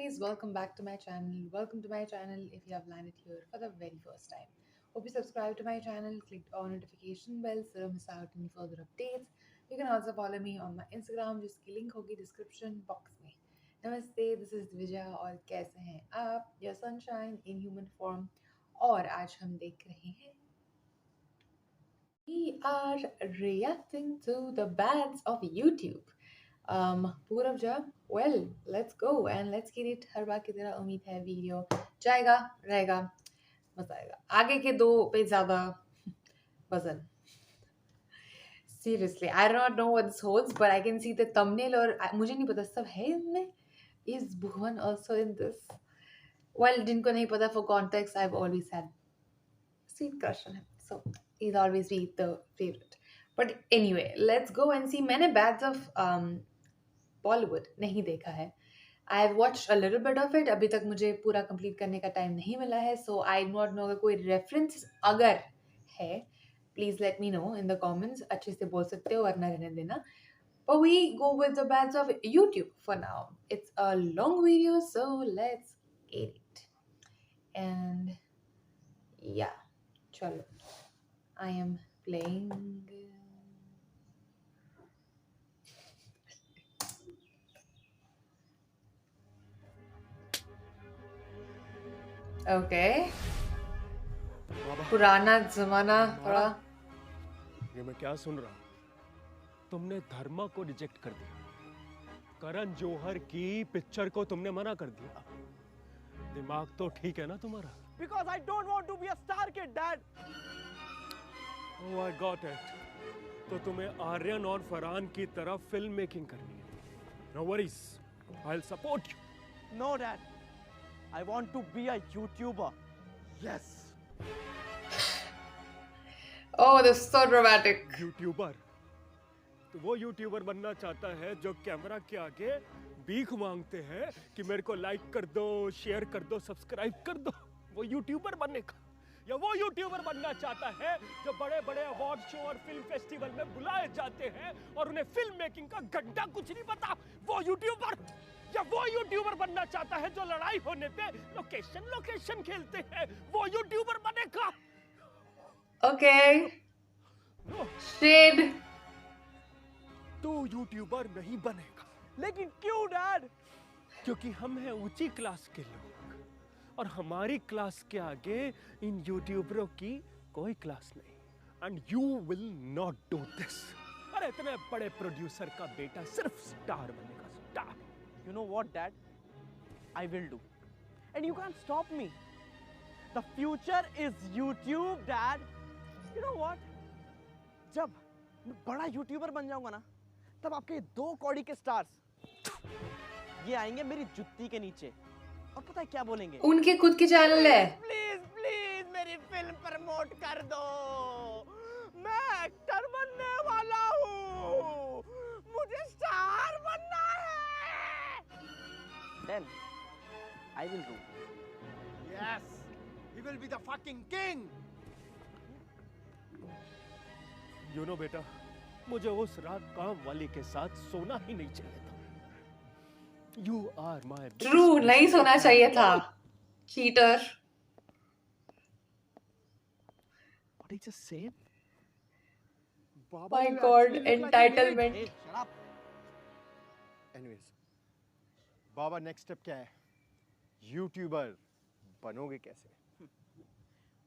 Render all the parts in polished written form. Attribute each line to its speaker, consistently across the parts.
Speaker 1: guys, welcome back to my channel. Welcome to my channel if you have landed here for the very first time. Hope you subscribe to my channel, clicked on notification bell so don't miss out any further updates. You can also follow me on my Instagram जिसकी link होगी description box में. Namaste, this is Divija और कैसे हैं आप? Your sunshine in human form. और आज हम देख रहे हैं We are reacting to the bands of YouTube. पूरब जा well let's go and let's get it. हर बार की तरह उम्मीद है वीडियो जाएगा रहेगा मजा आएगा आगे के दो पे ज्यादा वजन. Seriously, I do not know what this holds, but I can see the thumbnail और मुझे नहीं पता सब है इनमें. Is Bhuvan also in this? Well, जिनको नहीं पता, for context, I've always had sweet crush on him, so he'll always be the favorite. But anyway, let's go and see. मैंने Bads of बॉलीवुड नहीं देखा है. I have watched a little bit of it. अभी तक मुझे पूरा complete करने का टाइम नहीं मिला है, सो आई नॉट नो अगर कोई रेफरेंस अगर है please let me know in the comments. अच्छे से बोल सकते हो वरना रहने देना. But we go with the bands of YouTube for now. It's a long video, so let's get it. And yeah, chalo. I am playing. Okay पुराना जमाना थोड़ा.
Speaker 2: ये मैं क्या सुन रहा हूँ? तुमने धर्मा को रिजेक्ट कर दिया, करण जौहर की पिक्चर को तुमने मना कर दिया. दिमाग तो ठीक है ना तुम्हारा?
Speaker 3: Because I don't want to be a star kid, Dad.
Speaker 2: Oh, I got it. तो तुम्हें आर्यन और फरहान की तरह फिल्म मेकिंग करनी है. No worries, I'll support you.
Speaker 3: No, Dad. I want to be a YouTuber. Yes.
Speaker 1: Oh, this is so dramatic.
Speaker 2: YouTuber तो वो YouTuber बनना चाहता है जो कैमरा के आगे भीख मांगते हैं कि मेरे को लाइक कर दो, शेयर कर दो, सब्सक्राइब कर दो. वो यूट्यूबर बनने का. या वो यूट्यूबर बनना चाहता है जो बड़े बड़े अवार्ड शो और फिल्म फेस्टिवल में बुलाए जाते हैं और उन्हें फिल्म मेकिंग का घंटा कुछ नहीं पता. वो यूट्यूबर. या वो यूट्यूबर बनना चाहता है जो लड़ाई होने पे लोकेशन खेलते हैं. वो यूट्यूबर बनेगा.
Speaker 1: Okay. Shade.
Speaker 2: तू यूट्यूबर नहीं बनेगा
Speaker 3: लेकिन क्यों, Dad?
Speaker 2: क्योंकि हम हैं ऊंची क्लास के लोग और हमारी क्लास के आगे इन यूट्यूबरों की कोई क्लास नहीं. And you will not do this. अरे इतने बड़े प्रोड्यूसर का बेटा सिर्फ स्टार बनेगा. Star.
Speaker 3: You know what, Dad? I will do. And you can't stop me. The future is YouTube, Dad. You know what? जब मैं बड़ा यूट्यूबर बन जाऊंगा ना, तब आपके 2 कौड़ी के स्टार्स ये आएंगे मेरी जुत्ती के नीचे और पता है क्या बोलेंगे?
Speaker 1: उनके खुद के चैनल है.
Speaker 3: प्लीज प्लीज मेरी फिल्म प्रमोट कर दो. मैं एक्टर बनने वाला हूँ. मुझे स्टार बनना है. Then I will rule.
Speaker 4: Yes, he will be the fucking king.
Speaker 2: You know बेटा, मुझे उस रात काम वाली के साथ सोना ही नहीं चाहिए था. यू आर माई
Speaker 1: ट्रू, नहीं सोना चाहिए था. Cheater.
Speaker 3: What did you just say?
Speaker 4: Baba,
Speaker 1: My
Speaker 4: you
Speaker 1: God,
Speaker 4: actually look like a
Speaker 1: entitlement.
Speaker 4: maid. Hey, shut up. Anyways, Baba next step क्या है? यूट्यूबर बनोगे कैसे?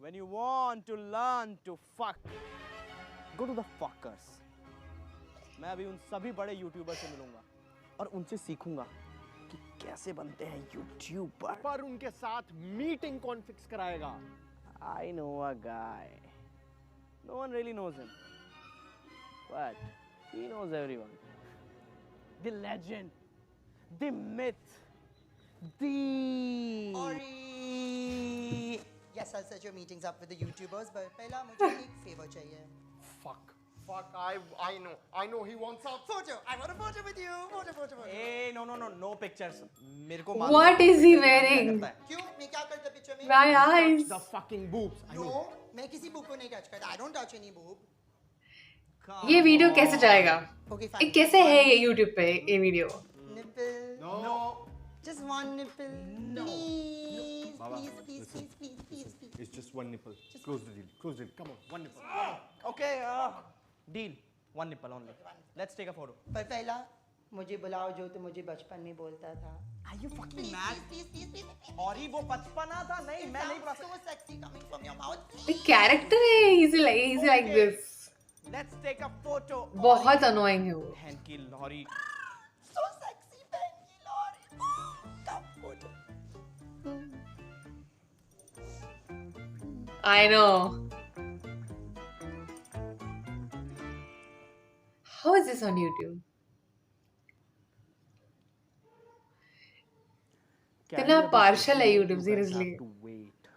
Speaker 3: When you want to learn to fuck, go to the fuckers. मैं अभी उन सभी बड़े YouTuber से मिलूंगा और उनसे सीखूंगा कि कैसे बनते हैं यूट्यूबर.
Speaker 4: पर उनके साथ मीटिंग कौन फिक्स कराएगा?
Speaker 3: I know a guy. No one really knows him, but he knows everyone. The legend, the myth, the...
Speaker 5: Ori! Yes, I'll set your meetings up with the YouTubers, but पहला मुझे एक favor चाहिए.
Speaker 4: Fuck, I know he wants a
Speaker 5: Photo! I want a photo with you! Photo!
Speaker 3: Hey, no pictures. मेरे को
Speaker 1: What is he wearing?
Speaker 5: क्यों? मैं क्या करता picture में?
Speaker 1: My eyes.
Speaker 4: the fucking boobs. I know.
Speaker 5: No, मैं किसी boob को नहीं touch करता. I don't touch any boob.
Speaker 1: ये वीडियो कैसे जाएगा?
Speaker 5: Okay,
Speaker 1: ये
Speaker 5: fine.
Speaker 1: कैसे है ये YouTube पे ये video?
Speaker 5: Nipple.
Speaker 4: No.
Speaker 5: Just one nipple.
Speaker 4: No.
Speaker 5: Please,
Speaker 4: Baba,
Speaker 5: please, please,
Speaker 4: listen,
Speaker 5: please, please, please, please.
Speaker 4: It's just one nipple. Close the deal. Close the deal. Come on, one nipple.
Speaker 3: Okay, deal. One nipple only. Let's take a photo.
Speaker 5: पर पहला मुझे बुलाओ जो तो मुझे बचपन में बोलता था.
Speaker 3: Are you fucking
Speaker 5: Please,
Speaker 3: mad?
Speaker 5: please, please, please, please.
Speaker 3: और ही वो बचपना था नहीं मैं नहीं बुला
Speaker 5: So sexy coming from your mouth.
Speaker 1: The character है, he's like this.
Speaker 3: सकता. Let's take a photo.
Speaker 1: बहुत annoying है वो.
Speaker 3: बहन की लॉरी.
Speaker 5: So sexy, बहन की lorry. Come photo.
Speaker 1: I know. How is this on YouTube? कितना partial है YouTube, seriously.
Speaker 2: Wait.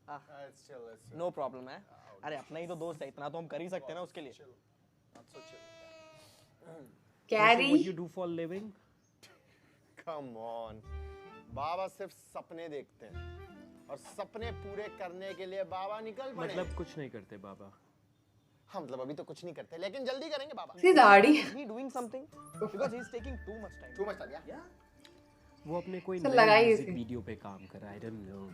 Speaker 4: Let's chill.
Speaker 3: No problem है. अरे अपना ही तो दोस्त है इतना तो हम कर ही सकते हैं ना उसके लिए.
Speaker 4: Not so chill.
Speaker 1: Carrie.
Speaker 2: What you do for a living?
Speaker 4: Come on. बाबा सिर्फ सपने देखते हैं और सपने पूरे करने के लिए बाबा निकल पड़े.
Speaker 2: मतलब कुछ नहीं करते बाबा.
Speaker 4: हाँ मतलब अभी तो कुछ नहीं करते लेकिन जल्दी करेंगे बाबा.
Speaker 1: See दाढ़ी.
Speaker 3: He doing something because he's taking too much time.
Speaker 4: Too much time, yeah?
Speaker 2: वो अपने कोई
Speaker 1: सर
Speaker 2: नए
Speaker 1: लगाइए
Speaker 2: म्यूजिक
Speaker 1: इसे.
Speaker 2: वीडियो पे काम कर रहा है. I don't know.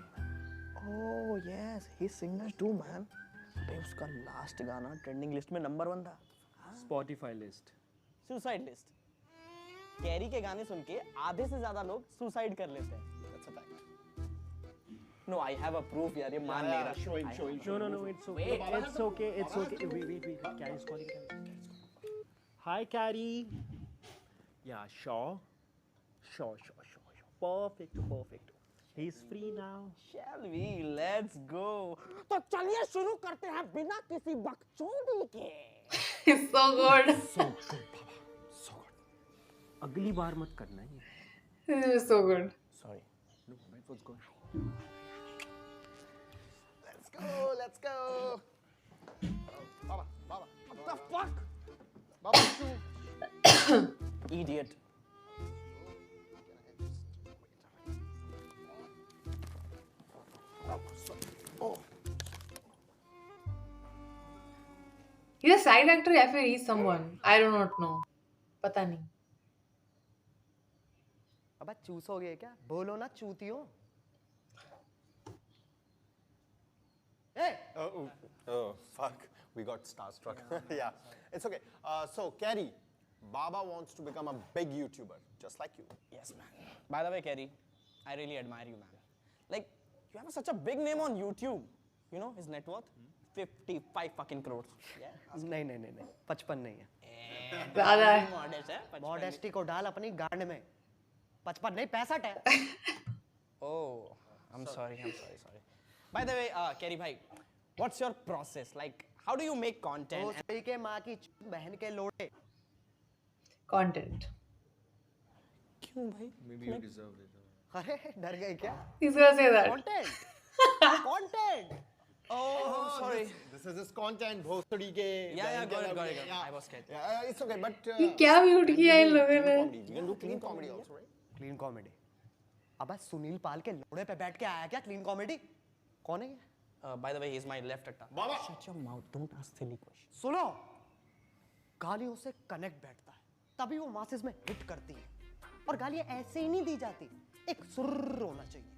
Speaker 3: Oh yes, he's singer too man. अबे उसका लास्ट गाना ट्रेंडिंग लिस्ट में नंबर 1 था.
Speaker 2: Spotify list.
Speaker 3: Suicide list. Carry के गाने सुन के आधे से ज्यादा लोग सुसाइड कर लेते हैं.
Speaker 4: That's a fact.
Speaker 3: No, I have a proof यार ये मान नहीं रहा.
Speaker 4: Show him.
Speaker 2: No, it's okay. It's okay. It's okay. Wait. Carrie's calling. Hi, Carrie. Yeah, sure. Perfect. He's free now.
Speaker 3: Shall we? Let's go. तो चलिए शुरू करते हैं बिना किसी बकचोदी के.
Speaker 1: It's so good.
Speaker 2: अगली बार मत करना ये.
Speaker 1: This is so good.
Speaker 3: Sorry.
Speaker 2: No, what's going on?
Speaker 4: Let's go. Baba.
Speaker 3: What the fuck?
Speaker 4: Baba, shoot.
Speaker 3: Idiot.
Speaker 1: He's a side actor या फिर he's someone. I do not know. पता नहीं.
Speaker 5: अबे चूस हो गए क्या? बोलो ना चूतियो. Hey.
Speaker 4: Oh, fuck. We got starstruck. Yeah. It's okay. So, Carrie, Baba wants to become a big YouTuber, just like you.
Speaker 3: Yes, man. By the way, Kerry, I really admire you, man. Like, you have such a big name on YouTube. You know his net worth? 55 fucking crores. Yeah.
Speaker 5: नहीं 55 नहीं है.
Speaker 1: ज़्यादा है.
Speaker 3: Modest है. 55
Speaker 5: modesty को डाल अपनी गांड में. 55 नहीं 65 है.
Speaker 3: Oh, I'm sorry. By the way, Kerry bhai, what's your process? Like, how do you make content?
Speaker 5: तो सही के माँ की बहन के लोड़े.
Speaker 1: Content.
Speaker 3: क्यों भाई?
Speaker 2: Maybe you deserve it.
Speaker 5: अरे डर गए क्या?
Speaker 1: He's gonna say that.
Speaker 5: Content.
Speaker 3: Oh, sorry.
Speaker 4: This is his content, भोसड़ी के.
Speaker 3: Yeah, got it.
Speaker 4: Yeah.
Speaker 3: I was scared.
Speaker 4: Yeah, it's okay, but.
Speaker 1: ये क्या म्यूट किया इन लोगों ने?
Speaker 4: We can do clean comedy also, right?
Speaker 5: Clean comedy. अबे सुनील पाल के लोड़े पे बैठ के आया क्या क्लीन कॉमेडी? कौन है ये?
Speaker 3: By the way, he's my left atta.
Speaker 4: Baba.
Speaker 3: Shut your mouth. Don't ask silly questions.
Speaker 5: सुनो. गालियों से कनेक्ट बैठता है. तभी वो मासेस में हिट करती है. और गालियां ऐसे ही नहीं दी जाती. एक सुर्र होना चाहिए.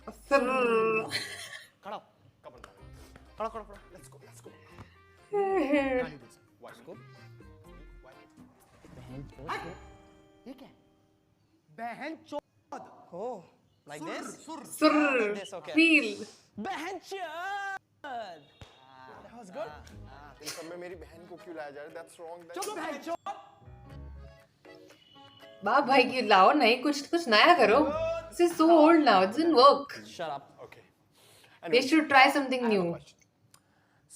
Speaker 5: खड़ा. खड़ा.
Speaker 4: Let's go.
Speaker 5: गाली दे सकते.
Speaker 4: Watch go.
Speaker 5: ये क्या है? बहन चोद.
Speaker 3: Oh, like this?
Speaker 1: Surr.
Speaker 3: This, okay.
Speaker 1: Feel.
Speaker 3: Behen chod. That was good.
Speaker 4: इन सब में मेरी बहन को क्यों लाया जा रहा है? That's wrong.
Speaker 5: चुप बहन चोद.
Speaker 1: बाप भाई की लाओ नहीं कुछ नया करो. This is so old now. It doesn't work.
Speaker 3: Shut up.
Speaker 4: Okay.
Speaker 1: They should try something new.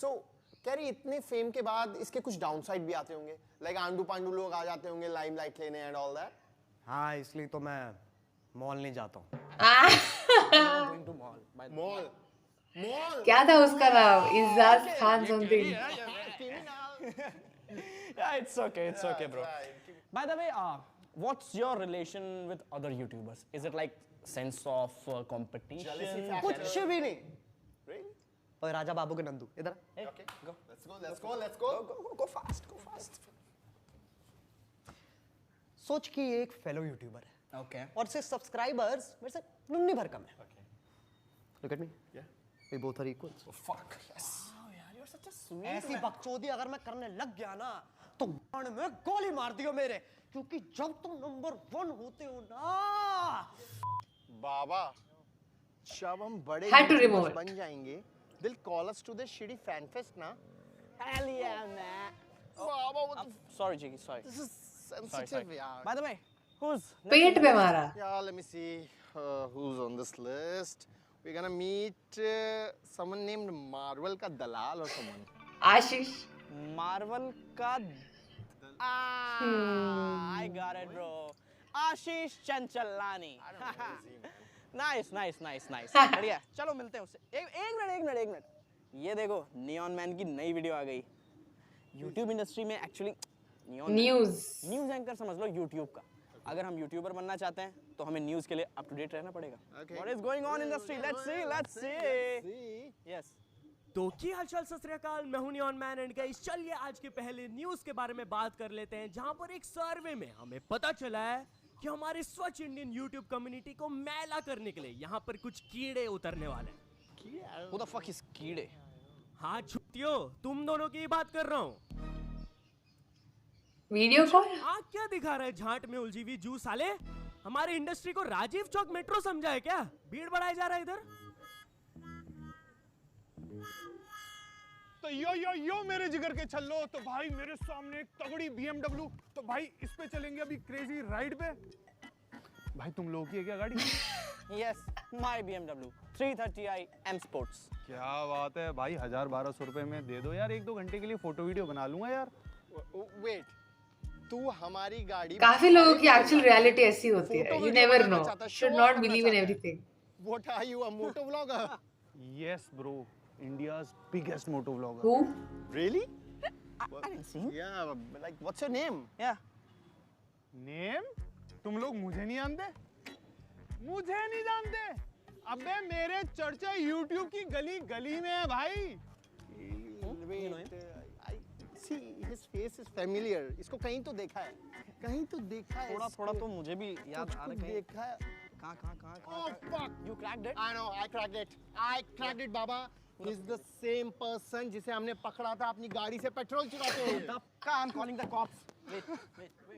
Speaker 4: So, carry इतने फेम के बाद इसके कुछ डाउनसाइड भी आते होंगे. Like आंडू पांडू लोग आ जाते होंगे लाइमलाइट लेने and all that.
Speaker 5: हाँ इसलिए तो मैं मॉल नहीं जाता हूँ.
Speaker 3: Going to mall. By the way.
Speaker 4: Mall.
Speaker 1: क्या था उसका नाम? Ijaz Khan something.
Speaker 3: Yeah, it's okay, bro. By the way, what's your relation with other YouTubers? Is it like sense of competition?
Speaker 4: Jealousy factor.
Speaker 5: कुछ भी नहीं.
Speaker 4: Really?
Speaker 5: और राजा बाबू के नंदू इधर.
Speaker 4: Okay. Go. Let's go.
Speaker 3: Go fast.
Speaker 5: सोच कि ये एक फेलो यूट्यूबर है.
Speaker 3: Okay.
Speaker 5: और से सब्सक्राइबर्स मेरे से नुन्नी भर कम है। Look at me.
Speaker 4: Yeah.
Speaker 5: We both are equals.
Speaker 4: Oh, fuck. Yes.
Speaker 3: Oh यार, you're such a sweet
Speaker 5: ऐसी
Speaker 3: man.
Speaker 5: बकचोदी अगर मैं करने लग गया ना तो गांड में गोली मार दियो मेरे, क्योंकि जब तुम नंबर 1 होते हो ना।
Speaker 4: बाबा, जब हम बड़े
Speaker 1: Had to remove
Speaker 4: YouTubers
Speaker 1: it.
Speaker 4: बन जाएंगे, they'll call us to the shitty fan fest ना?
Speaker 3: Hell yeah, man.
Speaker 4: Baba, what
Speaker 3: I'm sorry, Jiggy. Sorry.
Speaker 4: this is
Speaker 3: Sorry,
Speaker 4: sensitive,
Speaker 3: sorry.
Speaker 4: यार.
Speaker 3: By the way, who's next
Speaker 1: pet
Speaker 3: in
Speaker 1: पे
Speaker 3: the list?
Speaker 1: मारा।
Speaker 4: Yeah, let me see who's on this list. We're gonna meet someone named Marvel का दलाल or someone.
Speaker 1: Ashish.
Speaker 3: Marvel का. Ah, I got it, bro. Ashish Chanchalani.
Speaker 4: I don't know who's he, man.
Speaker 3: Nice, nice, nice, nice. बढ़िया. चलो मिलते हैं उससे. एक minute. ये देखो, नियॉन मैन की नई वीडियो आ गई. YouTube इंडस्ट्री में एक्चुअली न्यूज़ एंकर समझ लो YouTube का. अगर हम यूट्यूबर बनना चाहते हैं तो हमें न्यूज़ के लिए अप टू डेट रहना पड़ेगा.
Speaker 4: Okay.
Speaker 3: What is going on in the industry? Let's see. Yes.
Speaker 2: तो की हालचाल सत श्री अकाल, मैं हूं नियॉन मैन एंड गाइस, चलिए आज के पहले न्यूज़ के बारे में बात कर लेते हैं, जहां पर एक सर्वे में हमें पता चला है कि हमारे स्वच्छ इंडियन यूट्यूब कम्युनिटी को मैला करने के लिए यहां पर कुछ कीड़े उतरने वाले हैं.
Speaker 3: Who the fuck is कीड़े?
Speaker 2: हाँ छुट्टियों, तुम दोनों की ही बात कर रहा हूँ.
Speaker 1: Video call.
Speaker 2: आग क्या दिखा रहा है झांट में उलझी हुई जू साले? हमारे इंडस्ट्री को राजीव चौक मेट्रो समझा है क्या? भीड़ बढ़ाई जा रहा है इधर.
Speaker 6: तो यो मेरे जिगर के छल्लो, तो भाई मेरे सामने एक तगड़ी BMW, तो भाई इस पे चलेंगे अभी क्रेजी राइड पे. भाई तुम लोगों की है क्या गाड़ी?
Speaker 3: Yes, my BMW 330i M Sports.
Speaker 6: क्या बात है भाई, 1000-1200 रुपए में दे दो यार, 1-2 घंटे के लिए फोटो वीडियो बना लूंगा यार.
Speaker 4: Wait, तू हमारी गाड़ी
Speaker 1: काफी लोगों की एक्चुअल रियलिटी ऐसी होती है.
Speaker 4: फोटो
Speaker 1: यू
Speaker 4: वीडियो
Speaker 1: नेवर
Speaker 4: बनाना
Speaker 1: नो.
Speaker 4: चाहता है,
Speaker 1: शुड
Speaker 4: show
Speaker 1: नॉट
Speaker 4: करना
Speaker 1: बिलीव इन
Speaker 4: चाहता है.
Speaker 1: Everything.
Speaker 4: What are you, a moto vlogger?
Speaker 6: Yes bro, India's biggest moto vlogger.
Speaker 1: Who?
Speaker 4: Really?
Speaker 3: I didn't see him.
Speaker 4: Yeah, like what's your name?
Speaker 3: Yeah.
Speaker 6: Name? तुम लोग मुझे नहीं जानते? मुझे नहीं जानते? अबे मेरे चर्चा YouTube की गली में है भाई.
Speaker 4: Wait, I see his face is familiar. इसको कहीं तो देखा है.
Speaker 3: थोड़ा तो मुझे भी याद आ रहा है.
Speaker 4: देखा है.
Speaker 3: कहाँ?
Speaker 4: Oh fuck!
Speaker 3: You cracked it?
Speaker 4: I know, I cracked it, Baba. He's the same person जिसे हमने पकड़ा था अपनी गाड़ी से पेट्रोल चुराते हुए.
Speaker 3: I'm calling the cops. Wait.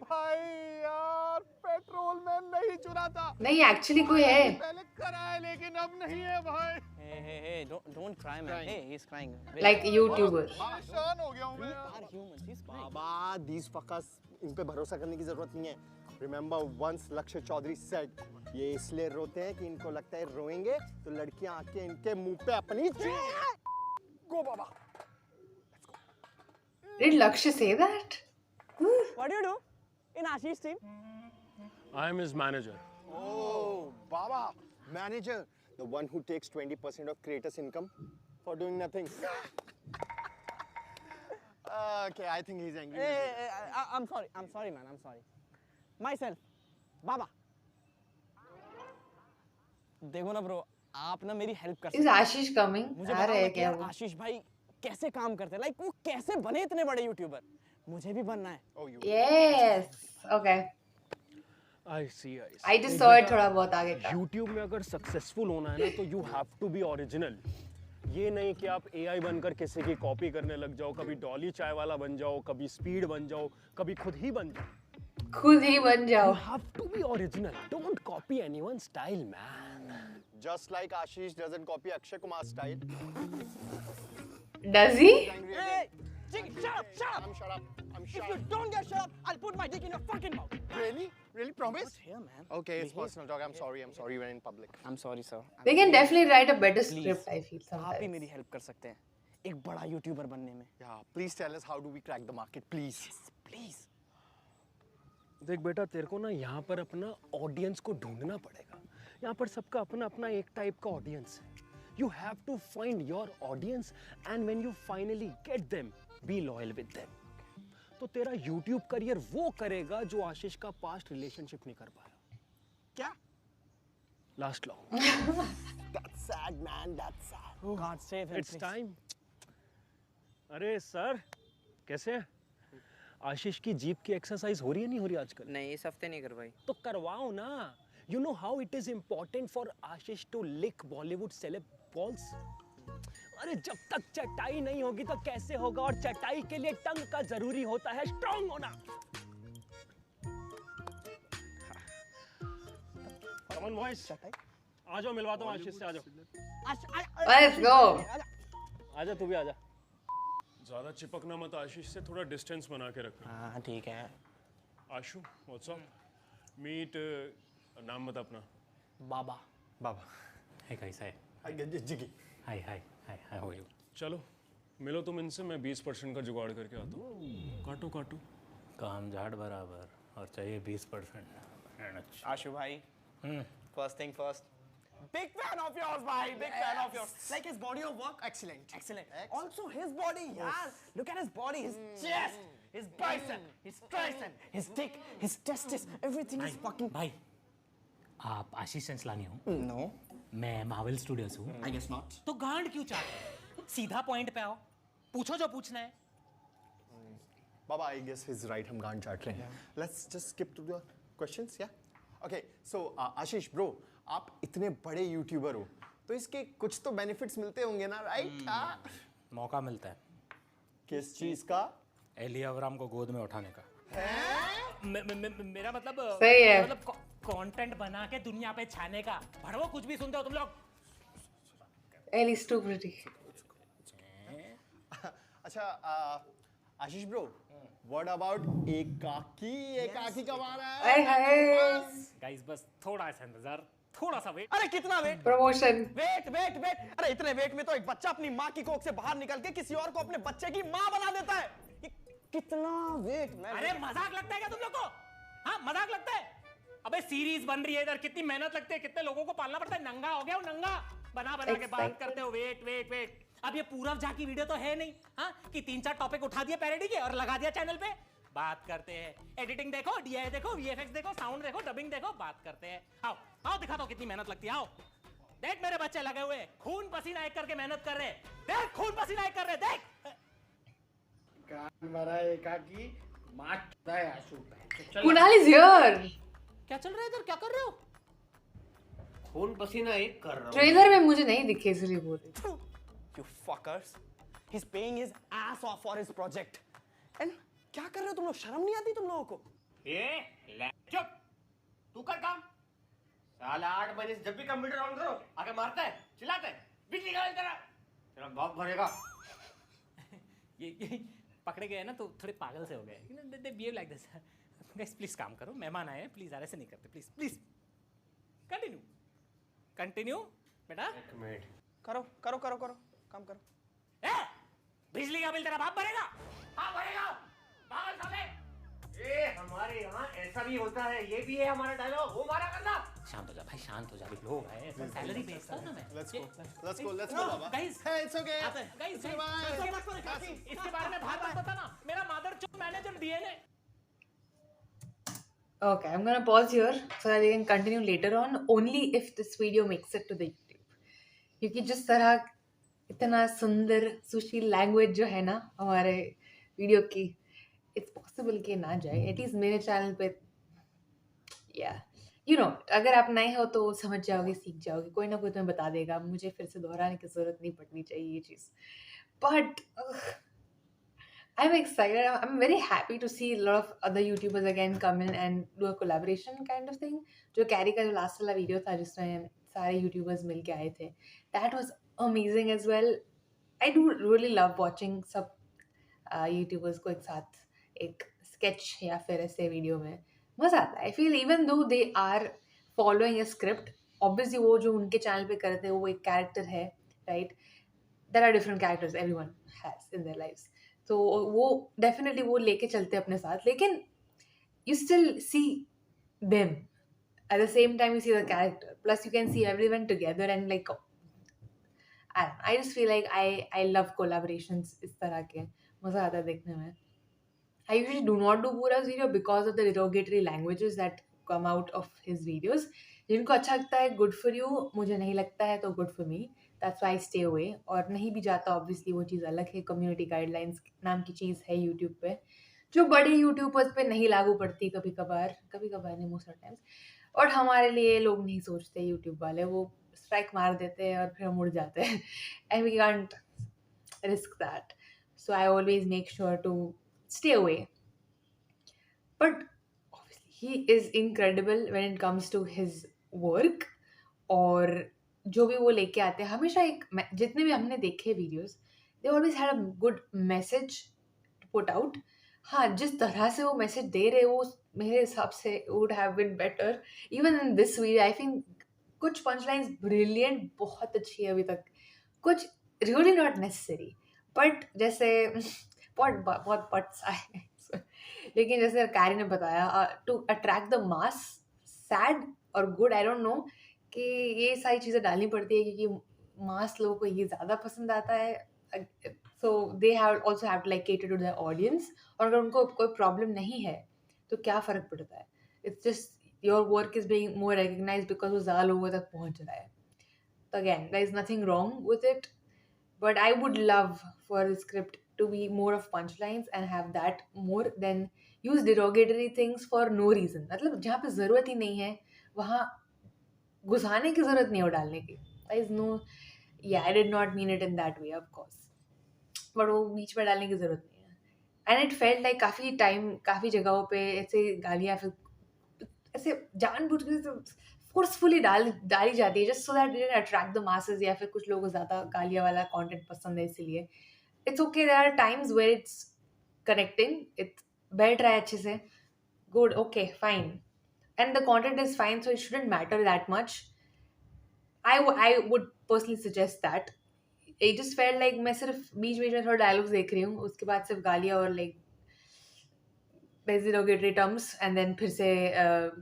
Speaker 6: भाई यार, पेट्रोल में नहीं चुराता.
Speaker 1: नहीं एक्चुअली कोई है.
Speaker 6: पहले कराया लेकिन अब नहीं है भाई.
Speaker 3: Hey, don't cry, man.
Speaker 4: Crying.
Speaker 3: Hey, he's crying. Wait.
Speaker 1: Like YouTuber.
Speaker 6: परेशान हो गया हूँ
Speaker 3: We
Speaker 6: मैं.
Speaker 3: are humans. He's crying.
Speaker 4: Baba, these fuckers, इन पे भरोसा करने की जरूरत नहीं है. Remember once लक्ष्य चौधरी said, ये इसलिए रोते हैं कि इनको लगता है रोएंगे तो लड़कियां आके इनके मुंह पे अपनी गो बाबा.
Speaker 1: Did Lakshya say that?
Speaker 3: What do you do in Ashish's team?
Speaker 2: I am his manager.
Speaker 4: Oh, Baba, manager, the one who takes 20% of creators' income for doing nothing. Okay, I think he's angry.
Speaker 3: Hey, I'm sorry, man. I'm sorry. Myself, Baba. देखो ना bro, आप ना मेरी help कर सकते
Speaker 1: Is
Speaker 3: हैं.
Speaker 1: Ashish coming?
Speaker 3: मुझे
Speaker 1: आ
Speaker 3: बताओ
Speaker 1: रहा
Speaker 3: ना
Speaker 1: है
Speaker 3: कि
Speaker 1: क्या
Speaker 3: यार
Speaker 1: वो?
Speaker 3: आशीष भाई कैसे काम करते हैं, लाइक वो कैसे बने इतने बड़े यूट्यूबर. मुझे भी बनना है.
Speaker 4: Oh, you.
Speaker 1: Yes. Okay.
Speaker 2: I see.
Speaker 1: I just saw it थोड़ा बहुत आगे का.
Speaker 2: YouTube में अगर सक्सेसफुल होना है ना तो you have to be original. ये नहीं कि आप AI बनकर किसी की कॉपी करने लग जाओ, कभी डॉली चाय वाला बन जाओ, कभी स्पीड बन जाओ, कभी खुद ही बन जाओ.
Speaker 1: खुद ही बन जाओ.
Speaker 2: You have to be original. Don't copy anyone's style, man.
Speaker 4: Just like Ashish doesn't copy Akshay Kumar's style.
Speaker 1: Does he?
Speaker 4: Angry
Speaker 3: Hey,
Speaker 4: again.
Speaker 3: Jiggy, shut up.
Speaker 4: I'm shut up.
Speaker 3: If you don't get shut up, I'll put my dick in your fucking mouth.
Speaker 4: Really? Really? Promise?
Speaker 3: Here, man.
Speaker 4: Okay, it's
Speaker 3: Behave.
Speaker 4: personal talk. I'm sorry. We're in public.
Speaker 3: I'm sorry, sir.
Speaker 1: They can definitely write a better
Speaker 3: Please.
Speaker 1: script, I feel
Speaker 3: आप ही
Speaker 1: sometimes.
Speaker 3: मेरी help कर सकते हैं एक बड़ा YouTuber बनने में.
Speaker 4: Yeah, please tell us how do we crack the market, please.
Speaker 3: Please.
Speaker 2: देख बेटा, तेरे को ना यहाँ पर अपना ऑडियंस को ढूंढना पड़ेगा. यहाँ पर सबका अपना अपना एक टाइप का ऑडियंस है. You have to find your audience and when you finally get them, be loyal with them. तो तेरा YouTube करियर वो करेगा जो आशीष का पास्ट रिलेशनशिप नहीं कर पाया.
Speaker 4: क्या?
Speaker 2: Last long.
Speaker 4: That's sad, man. That's sad.
Speaker 3: God save him.
Speaker 2: It's time. अरे सर, कैसे हैं? आशीष की जीप की एक्सरसाइज हो रही है नहीं हो रही आजकल?
Speaker 3: नहीं, इस हफ्ते नहीं करवाई।
Speaker 2: तो करवाओ ना। You know how it is important for Ashish to lick Bollywood celeb balls? अरे जब तक चटाई नहीं होगी तो कैसे होगा, और चटाई के लिए टंग का जरूरी होता है स्ट्रांग होना। कमन बॉयज, आ जाओ, मिलवाता हूँ आशीष से, आ जाओ।
Speaker 1: Let's go.
Speaker 2: आजा, तू भी आजा। ज्यादा चिपकना मत आशीष से, थोड़ा डिस्टेंस बना के रखना।
Speaker 3: हाँ ठीक है।
Speaker 2: आशु, व्हाट्स अप? मीट, नाम बता अपना।
Speaker 3: बाबा।
Speaker 4: बाबा
Speaker 7: है कैसा है?
Speaker 4: हाय जिगी
Speaker 7: हाय हाय हाय हाय हो यू?
Speaker 2: चलो मिलो तुम इनसे, मैं 20% का जुगाड़ करके आता हूँ। काटो काटो।
Speaker 7: काम झाड़ बराबर और चाहिए 20%।
Speaker 3: आशु भाई, first thing first. Big fan of yours, bhai. Big fan of yours.
Speaker 5: Like his body of work, excellent.
Speaker 3: Excellent. Also his body, yaar. Look at his body, his chest, his bicep, his tricep, his dick, his testis. Everything is fucking.
Speaker 7: भाई आप आशीष सेंसलानी हो?
Speaker 3: No,
Speaker 7: मैं Marvel studios हूँ।
Speaker 3: I guess not.
Speaker 7: तो गांड क्यों चाहते? सीधा पॉइंट पे आओ, पूछो जो पूछना है।
Speaker 4: बाबा आई गेस हिज राइट, हम गांड चाट रहे हैं। Let's just skip to the questions. या ओके, सो आशीष ब्रो, आप इतने बड़े यूट्यूबर हो तो इसके कुछ तो बेनिफिट्स मिलते होंगे ना, राइट?
Speaker 7: मौका मिलता है
Speaker 4: किस चीज का?
Speaker 7: एली अवराम को गोद में उठाने का। मेरा मतलब
Speaker 1: सही है।
Speaker 7: मतलब कंटेंट बना के दुनिया पे छाने का। भड़वो कुछ भी सुनते हो तुम लोग।
Speaker 1: Ellie's too pretty.
Speaker 4: अच्छा आशीष ब्रो, व्हाट अबाउट एकाकी कमा रहा है?
Speaker 1: हाय हाय।
Speaker 7: गाइस बस थोड़ा सा इंतजार, थोड़ा सा वेट।
Speaker 3: अरे कितना wait?
Speaker 1: Promotion.
Speaker 3: Wait wait wait. अरे इतने वेट में तो एक बच्चा अपनी माँ की कोख से बाहर निकल के किसी और को अपने बच्चे की माँ बना देता है। ये कितना वेट? मैं
Speaker 7: अरे मजाक लगता है क्या तुम लोग को? हाँ मजाक लगता है? अबे सीरीज बन रही है इधर, कितनी मेहनत लगती है, कितने लोगों को पालना पड़ता है। नंगा हो गया हूँ, नंगा बना बना के बात करते हो वेट वेट वेट। अब ये पूरब झा की वीडियो तो है नहीं, हाँ कि 3-4 टॉपिक उठा दिए पैरोडी के और लगा दिया चैनल पे। बात करते हैं, एडिटिंग देखो, डीआई देखो, वीएफएक्स देखो, साउंड देखो, डबिंग देखो, बात करते हैं। आओ आओ दिखाता हूँ कितनी मेहनत लगती है। आओ देख मेरे बच्चे लगे हुए, खून पसीना एक करके मेहनत कर रहे। देख खून पसीना एक कर रहे, देख।
Speaker 1: Kunal is here.
Speaker 7: क्या चल रहा है इधर, क्या कर रहे हो?
Speaker 5: खून पसीना एक कर रहा हूँ।
Speaker 1: ट्रेलर में मुझे नहीं दिखे इसलिए बोल रही।
Speaker 3: You fuckers. He's paying his ass off for his project. And क्या कर रहे हो तुम लोग? शर्म नहीं आती तुम लोगों को?
Speaker 5: चुप, तू कर काम। साला 8 बजे से जब भी कंप्यूटर ऑन करो आके मारता है, चिल्लाता है, बिजली का बिल तेरा बाप भरेगा।
Speaker 7: ये पकड़े गए ना तो थोड़े पागल से हो गए। They behave like this. Guys please काम करो, मेहमान आए हैं, प्लीज ऐसे नहीं करते, प्लीज प्लीज। कंटिन्यू कंटिन्यू बेटा।
Speaker 3: करो करो करो करो, काम करो।
Speaker 7: ए, बिजली का बिल तेरा बाप भरेगा। हाँ भरेगा, पागल साले।
Speaker 5: ए हमारे यहाँ ऐसा भी होता है, ये भी है हमारा डायलॉग, वो मारा करना।
Speaker 7: शांत हो जा भाई, शांत हो जा। लोग हैं, सैलरी भेजता हूँ ना मैं।
Speaker 4: लेट्स गो बाबा।
Speaker 7: Guys
Speaker 4: Hey, it's okay.
Speaker 7: Guys
Speaker 4: Bye.
Speaker 7: इसके बारे में बात मत बताना। मेरा मादरचोद manager DNA.
Speaker 1: Okay, I'm gonna pause here so that we can continue later on. Only if this video makes it to the YouTube. क्योंकि जिस तरह इतना सुंदर सुशील लैंग्वेज जो है ना हमारे वीडियो की, इट्स पॉसिबल कि ना जाए एटलीस्ट मेरे चैनल पे। या यू नो, अगर आप नए हो तो समझ जाओगे, सीख जाओगे, कोई ना कोई तुम्हें बता देगा, मुझे फिर से दोहराने की ज़रूरत नहीं पड़नी चाहिए ये चीज़। But I'm excited. I'm very happy to see a lot of other YouTubers again come in and do a collaboration kind of thing. जो कैरी का जो लास्ट वाला वीडियो था जिसमें सारे YouTubers मिल के आए थे, that was amazing as well. I do really love watching सब YouTubers को एक साथ एक sketch या फिर ऐसे वीडियो में मज़ा आता है। I feel even though they are following a script, obviously वो जो उनके चैनल पे करते हैं वो एक कैरेक्टर है, right? There are different characters everyone has in their lives. तो वो डेफिनेटली वो लेके चलते हैं अपने साथ, लेकिन you still see them at the same time, you see the character, plus you can see everyone together and like I just feel like I love collaborations इस तरह के, मज़ा आता है देखने में। I usually do not do पूरा video because of the derogatory languages that come out of his videos. जिनको अच्छा लगता है गुड फॉर यू, मुझे नहीं लगता है तो good for me, that's why stay away. और नहीं भी जाता ऑब्वियसली वो चीज़ अलग है, कम्युनिटी गाइडलाइंस नाम की चीज़ है यूट्यूब पे, जो बड़े यूट्यूबर्स पे नहीं लागू पड़ती कभी कभार नहीं, मोस्ट ऑफ टाइम्स। और हमारे लिए लोग नहीं सोचते, यूट्यूब वाले वो स्ट्राइक मार देते हैं और फिर हम उड़ जाते हैं and we can't risk that. So I always make sure to stay away. But obviously, he is incredible when it comes to his work. और जो भी वो लेके आते हैं हमेशा एक जितने भी हमने देखे videos, they always had a good message to put out. हाँ, जिस तरह से वो मैसेज दे रहे वो मेरे हिसाब से would have been better even in this video. I think कुछ पंच लाइन्स ब्रिलियंट, बहुत अच्छी है अभी तक, कुछ रियली नॉट नेसेसरी, बट जैसे बहुत बहुत बट्स आए लेकिन जैसे कैरी ने बताया, to attract the mass, sad और गुड, आई डोंट नो कि ये सारी चीज़ें डालनी पड़ती है क्योंकि मास लोगों को ये ज़्यादा पसंद आता है। So they have also have to like cater to the audience. और अगर उनको कोई प्रॉब्लम नहीं है तो क्या फ़र्क पड़ता है? It's just your work is being more recognised because वो ज़्यादा लोगों तक पहुँच रहा है। तो again there is nothing wrong with it, but I would love for the script to be more of punchlines and have that more than use derogatory things for no reason. मतलब जहाँ पे ज़रूरत ही नहीं है वहाँ घुसाने की ज़रूरत नहीं है वो डालने की। There is no, yeah, I did not mean it in that way, of course. But वो बीच में डालने की ज़रूरत नहीं है। And it felt like काफ़ी जगहों पे ऐसे गालियाँ फिर ऐसे जानबूझ के फोर्सफुली डाली जाती है just so that it attract the masses, या फिर कुछ लोगों को ज़्यादा गालियाँ वाला कंटेंट पसंद है इसीलिए। It's okay, there are times where it's connecting, it बैठ रहा है अच्छे से, good, okay, fine, and the content is fine, so it shouldn't matter that much. I would personally suggest that. It just felt like मैं सिर्फ बीच बीच में थोड़ा dialogues देख रही हूँ, उसके बाद सिर्फ गालियाँ और like derogatory terms, and then फिर से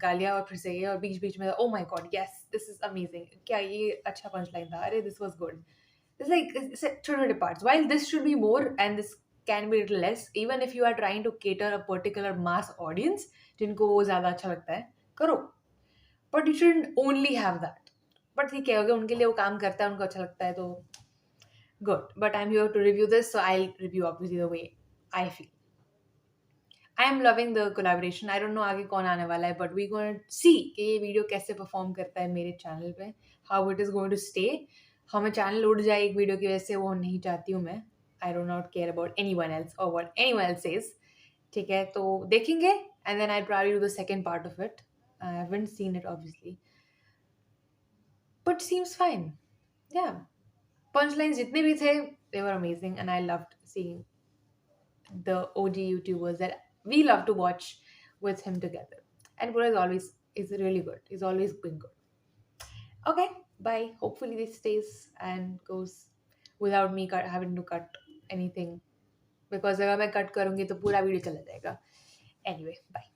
Speaker 1: गालियाँ और फिर से ये, और बीच बीच में oh my god yes this is amazing, क्या ये अच्छा पंच लाइन था, अरे this was good. It's like it's छोटे parts. While this should be more and this can be a little less, even if you are trying to cater a particular mass audience जिनको वो ज़्यादा अच्छा लगता है करो, but you shouldn't only have that. But ठीक है, अगर उनके लिए वो काम करता है, उनको अच्छा लगता है तो good. But I'm here to review this, so I'll review obviously the way I feel. I am loving the collaboration. I don't know आगे कौन आने वाला है, but we're going to see कि ये वीडियो कैसे परफॉर्म करता है मेरे चैनल पे, how it is going to stay. हमें चैनल उड़ जाए एक वीडियो की वजह से, वो नहीं चाहती हूँ मैं. I do not care about anyone else or what anyone else says. ठीक है, तो देखेंगे and then I'll probably do the second part of it. I haven't seen it obviously, but seems fine. Yeah, punchlines जितने भी थे, they were amazing and I loved seeing the OG YouTubers that we love to watch with him together. And Pura is really good. He's always been good. Okay, bye. Hopefully this stays and goes without me having to cut anything. Because अगर मैं cut करूँगी तो पूरा video चला जाएगा. Anyway, bye.